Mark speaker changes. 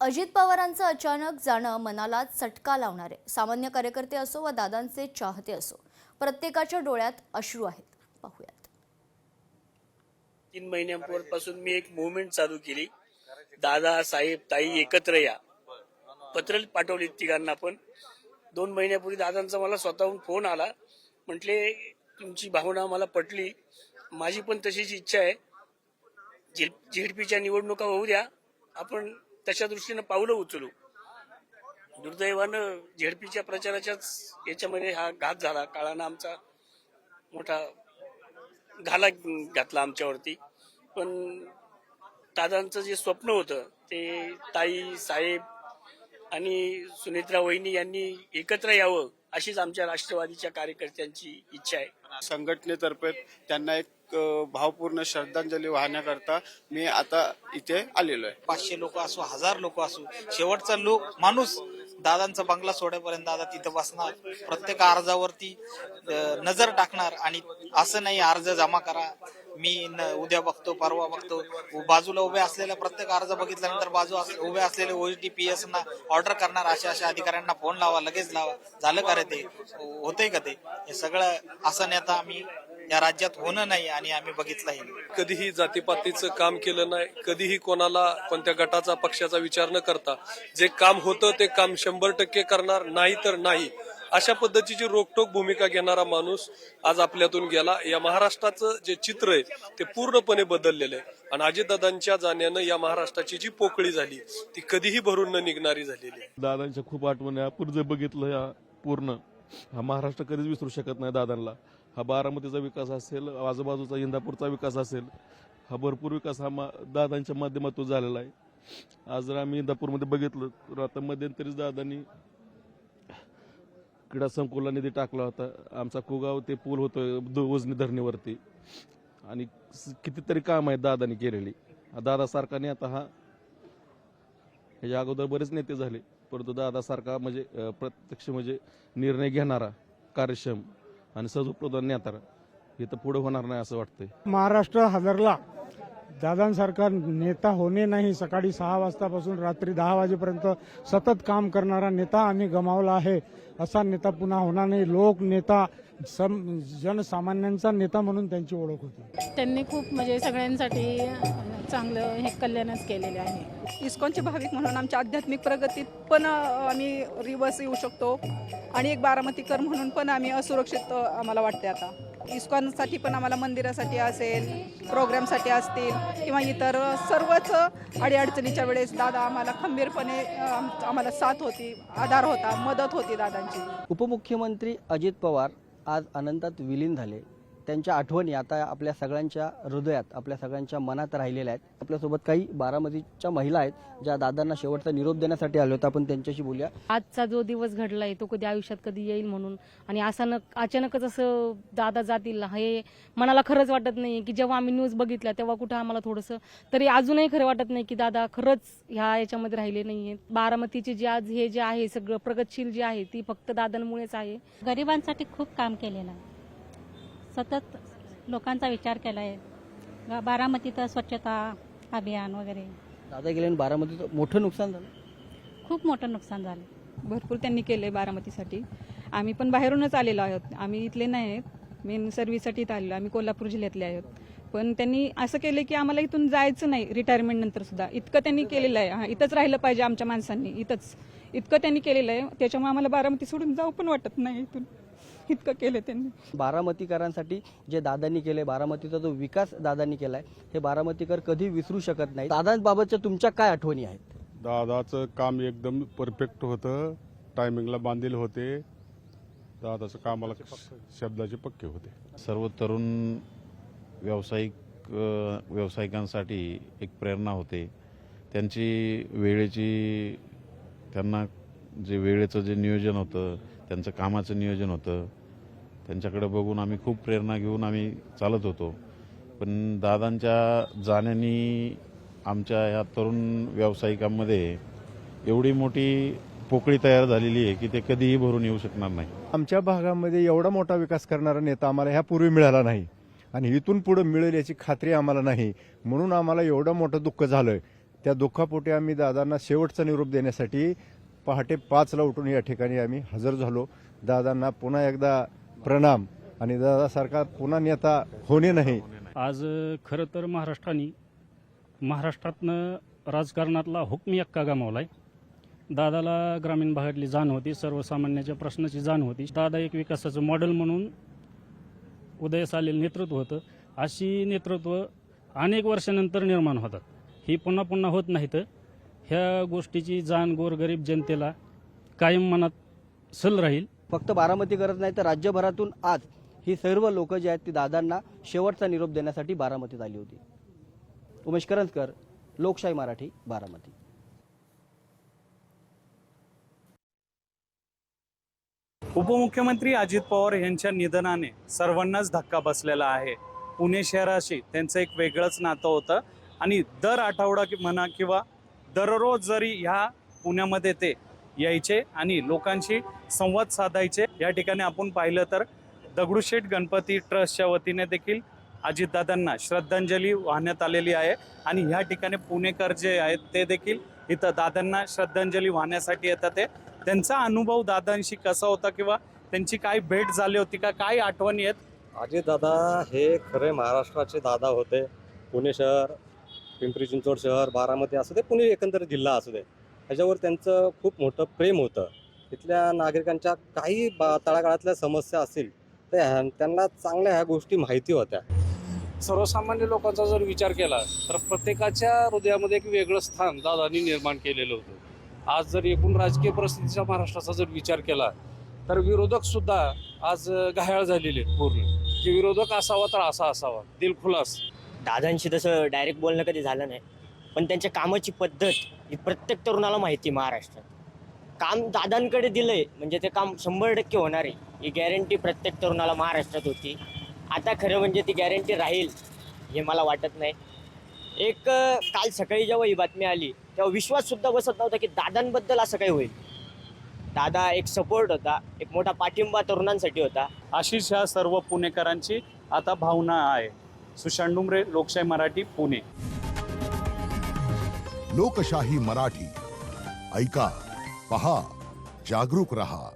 Speaker 1: अजित पवारांचं अचानक जाणं मनाला चटका लावणारे. सामान्य कार्यकर्ते असो व दादांचे चाहते असो, प्रत्येकाच्या डोळ्यात अश्रू आहेत. पाहूयात.
Speaker 2: 3 महिन्यांपासून मी एक मूवमेंट चालू केली. दादा साहेब ताई एकत्र या. पत्र पाठवली तिघांना पण. 2 महिन्यापूर्वी दादांचा मला स्वतःहून फोन आला. म्हटले तुमची भावना मला पटली, माझी पण तशीच इच्छा आहे. झेडपीच्या निवडणुका होऊ द्या, आपण तशा दृष्टीनं पावलं उचलू. दुर्दैवानं झेडपीच्या प्रचाराच्याच याच्यामध्ये हा घात झाला. काळानं आमचा मोठा घाला घातला आमच्यावरती. पण दादांचं जे स्वप्न होतं ते ताई साहेब आणि सुनेत्रा वहिनी यांनी एकत्र यावं अशीच आमच्या राष्ट्रवादीच्या कार्यकर्त्यांची इच्छा आहे.
Speaker 3: संघटनेतर्फे त्यांना एक भावपूर्ण श्रद्धांजली वाहण्याकरता मी आता इथे आलेलो आहे.
Speaker 4: 500 लोक असो, 1000 लोक असो, शेवटचा माणूस दादांचा बंगला सोडेपर्यंत दादा तिथं बसणार, प्रत्येक अर्जावरती नजर टाकणार. आणि असं नाही अर्ज जमा करा, मी उद्या बघतो परवा बघतो. बाजूला उभे असलेल्या प्रत्येक अर्ज बघितल्यानंतर उभे असलेले OETPS ना ऑर्डर करणार, अशा अधिकाऱ्यांना फोन लावा, लगेच लावा. झालं का रे, ते होतंय का? ते हे सगळं असं नेता आम्ही या राज्यात होणं नाही आणि आम्ही बघितलंही.
Speaker 5: कधीही जातीपातीचं काम केलं नाही, कधीही कोणाला कोणत्या गटाचा पक्षाचा विचार न करता जे काम होतं ते काम 100% करणार, नाही तर नाही, अशा पद्धतीची रोखठोक भूमिका घेणारा माणूस आज आपल्यातून गेला. या महाराष्ट्राचं जे चित्र आहे ते पूर्णपणे बदललेलं आहे. आणि अजितदादांच्या जाण्यानं या महाराष्ट्राची जी पोकळी झाली ती कधीही भरून न निघणारी झालेली आहे.
Speaker 6: दादांच्या खूप आठवणी. आपण जर बघितलं या पूर्ण हा महाराष्ट्र कधीच विसरू शकत नाही दादांना. हा बारामतीचा विकास असेल, आजूबाजूचा इंदापूरचा विकास असेल, हा भरपूर विकास दादांच्या माध्यमातून झालेला आहे. आज जर आम्ही इंदापूरमध्ये बघितलं तर आता मध्यंतरीच दादांनी क्रीडा संकुलला निधी टाकला होता. आमचा कुगाव ते पूल होतो उजनी धरणीवरती, आणि कितीतरी काम आहेत दादांनी केलेली. दादासारखा नेता हा ह्याच्या अगोदर बरेच नेते झाले, परंतु दादासारखा म्हणजे प्रत्यक्ष म्हणजे निर्णय घेणारा, कार्यक्षम आणि सजोप्रधान नेता हे तर पुढे होणार नाही असं वाटतंय.
Speaker 7: महाराष्ट्र हादरला. दादांसारखा नेता होणे नाही. सकाळी 6 वाजतापासून रात्री 10 वाजेपर्यंत सतत काम करणारा नेता आम्ही गमावला आहे. असा नेता पुन्हा होणार नाही. लोक नेता, जनसामान्यांचा नेता म्हणून त्यांची ओळख होती.
Speaker 8: त्यांनी खूप म्हणजे सगळ्यांसाठी चांगलं हे कल्याणच केलेले आहे.
Speaker 9: इस्कॉनचे भाविक म्हणून आमच्या आध्यात्मिक प्रगतीत पण आम्ही रिवर्स येऊ शकतो, आणि एक बारामतीकर म्हणून पण आम्ही असुरक्षित आम्हाला वाटते. आता इस्कॉनसाठी पण आम्हाला मंदिरासाठी असेल, प्रोग्रामसाठी असतील किंवा इतर सर्वच अडीअडचणीच्या वेळेस दादा आम्हाला खंबीरपणे आम्हाला साथ होती, आधार होता, मदत होती दादांची.
Speaker 10: उपमुख्यमंत्री अजित पवार आज अनंतात विलीन झाले. त्यांच्या आठवणी आता आपल्या सगळ्यांच्या हृदयात, आपल्या सगळ्यांच्या मनात राहिलेल्या आहेत. आपल्यासोबत काही बारामतीच्या महिला आहेत ज्या दादांना शेवटचा निरोप देण्यासाठी आले होते. आपण त्यांच्याशी बोलूया.
Speaker 8: आजचा जो दिवस घडलाय तो कधी आयुष्यात कधी येईल म्हणून, आणि अचानकच असं दादा जातील हे मनाला खरंच वाटत नाही. की जेव्हा आम्ही न्यूज बघितल्या तेव्हा कुठं आम्हाला थोडंसं तरी अजूनही खरं वाटत नाही की दादा खरंच ह्या याच्यामध्ये राहिले नाहीये. बारामतीचे जे आज हे जे आहे सगळं प्रगतशील जे आहे ती फक्त दादांमुळेच आहे.
Speaker 11: गरिबांसाठी खूप काम केलेलं आहे. सतत लोकांचा विचार केला आहे. बारामतीत स्वच्छता अभियान वगैरे.
Speaker 10: दादा गेल्याने बारामतीचं मोठं नुकसान झालं,
Speaker 11: खूप मोठं नुकसान झालं.
Speaker 9: भरपूर त्यांनी केले बारामतीसाठी. आम्ही पण बाहेरूनच आलेलो आहोत, आम्ही इथले नाही आहेत. मेन सर्व्हिससाठी आलेलो, आम्ही कोल्हापूर जिल्ह्यातले आहोत. पण त्यांनी असं केलं की आम्हाला इथून जायचं नाही. रिटायरमेंट नंतर सुद्धा इतकं त्यांनी केलेलं आहे. इथंच राहिलं पाहिजे आमच्या माणसांनी, इतकं त्यांनी केलेलं आहे. त्याच्यामुळे आम्हाला बारामती सोडून जाऊ पण वाटत नाही. इथून इतकं केलं त्यांनी.
Speaker 10: बारामतीकरांसाठी जे दादांनी केले, बारामतीचा जो विकास दादांनी केलाय, हे बारामतीकर कधी विसरू शकत नाही. दादांबाबतच्या तुमच्या काय आठवणी आहेत?
Speaker 3: दादाचं काम एकदम परफेक्ट होतं, टायमिंगला बांधील होते. दादाचं कामाला शब्दाचे पक्के होते.
Speaker 12: सर्व तरुण व्यावसायिकांसाठी एक प्रेरणा होते. त्यांना जे वेळेचं जे नियोजन होतं, त्यांचं कामाचं नियोजन होतं, त्यांच्याकडे बघून आम्ही खूप प्रेरणा घेऊन आम्ही चालत होतो. पण दादांच्या जाण्याने आमच्या ह्या तरुण व्यावसायिकांमध्ये एवढी मोठी पोकळी तयार झालेली आहे की ते कधीही भरून येऊ शकणार नाही.
Speaker 7: आमच्या भागामध्ये एवढा मोठा विकास करणारा नेता आम्हाला ह्यापूर्वी मिळाला नाही, आणि इथून पुढे मिळेल याची खात्री आम्हाला नाही. म्हणून आम्हाला एवढं मोठं दुःख झालंय.
Speaker 13: त्या दुःखापोटी आम्ही दादांना शेवटचा निरोप देण्यासाठी पहाटे 5ला उठून या ठिकाणी आम्ही हजर झालो. दादांना पुन्हा एकदा प्रणाम आणि दादासारखा पुन्हा नेता होणे नाही.
Speaker 7: आज खरं तर महाराष्ट्रातनं राजकारणातला हुकमी एक्का गमावलाय. दादाला ग्रामीण भागातली जाण होती, सर्वसामान्याच्या प्रश्नाची जाण होती. दादा एक विकासाचं मॉडेल म्हणून उदयास आलेलं नेतृत्व होतं. अशी नेतृत्व अनेक वर्षानंतर निर्माण होतात. ही पुन्हा पुन्हा होत नाहीत. ह्या गोष्टीची जाण गोरगरीब जनतेला कायम मनात सल राहील.
Speaker 10: फक्त बारामती करत नाही तर राज्यभरातून आज ही सर्व लोक जी आहेत ती दादांना शेवटचा निरोप देण्यासाठी बारामतीत आली होती. उमेश करंजकर, लोकशाही मराठी, बारामती.
Speaker 7: उपमुख्यमंत्री अजित पवार यांच्या निधनाने सर्वांनाच धक्का बसलेला आहे. पुणे शहराशी त्यांचं एक वेगळंच नातं होतं आणि दर आठवडा म्हणा किंवा दररोज जरी ह्या पुण्यामध्ये ते यायचे आणि लोकांशी संवाद साधायचे. या ठिकाणी आपण पाहिलं तर दगडूशेठ गणपती ट्रस्टच्या वतीने देखील अजितदादांना श्रद्धांजली वाहण्यात आलेली आहे आणि ह्या ठिकाणी पुणेकर जे आहेत ते देखील इथं दादांना श्रद्धांजली वाहण्यासाठी येतात. ते त्यांचा अनुभव दादांशी कसा होता किंवा त्यांची काय भेट झाली होती का, काय आठवणी आहेत?
Speaker 14: अजितदादा हे खरे महाराष्ट्राचे दादा होते. पुणे शहर, पिंपरी चिंचवड शहर, बारामती असू दे, पुणे एकंदर जिल्हा असू दे, ह्याच्यावर त्यांचं खूप मोठं प्रेम होतं. तिथल्या नागरिकांच्या काही तळागाळातल्या समस्या असतील तर त्यांना चांगल्या ह्या गोष्टी माहिती होत्या.
Speaker 5: सर्वसामान्य लोकांचा जर विचार केला तर प्रत्येकाच्या हृदयामध्ये एक वेगळं स्थान दादांनी निर्माण केलेलं होतं. आज जर एकूण राजकीय परिस्थितीचा महाराष्ट्राचा जर विचार केला तर विरोधक सुद्धा आज घायाळ झालेले आहेत पूर्ण, की विरोधक असावा तर असा असावा, दिलखुलास.
Speaker 15: दादांशी तसं डायरेक्ट बोलणं कधी झालं नाही, पण त्यांच्या कामाची पद्धत ही प्रत्येक तरुणाला माहिती. महाराष्ट्रात काम दादांकडे दिलंय म्हणजे ते काम 100% होणार आहे ही गॅरंटी प्रत्येक तरुणाला महाराष्ट्रात होती. आता खरं म्हणजे ती गॅरंटी राहील हे मला वाटत नाही. एक काल सकाळी जेव्हा ही बातमी आली तेव्हा विश्वास सुद्धा बसत नव्हता की दादांबद्दल असं काही होईल. दादा एक सपोर्ट होता, एक मोठा पाठिंबा तरुणांसाठी होता.
Speaker 7: अशीच ह्या सर्व पुणेकरांची आता भावना आहे. सुशांत डुमरे, लोकशाही मराठी, पुणे.
Speaker 16: लोकशाही मराठी, ऐका, पहा, जागरूक रहा.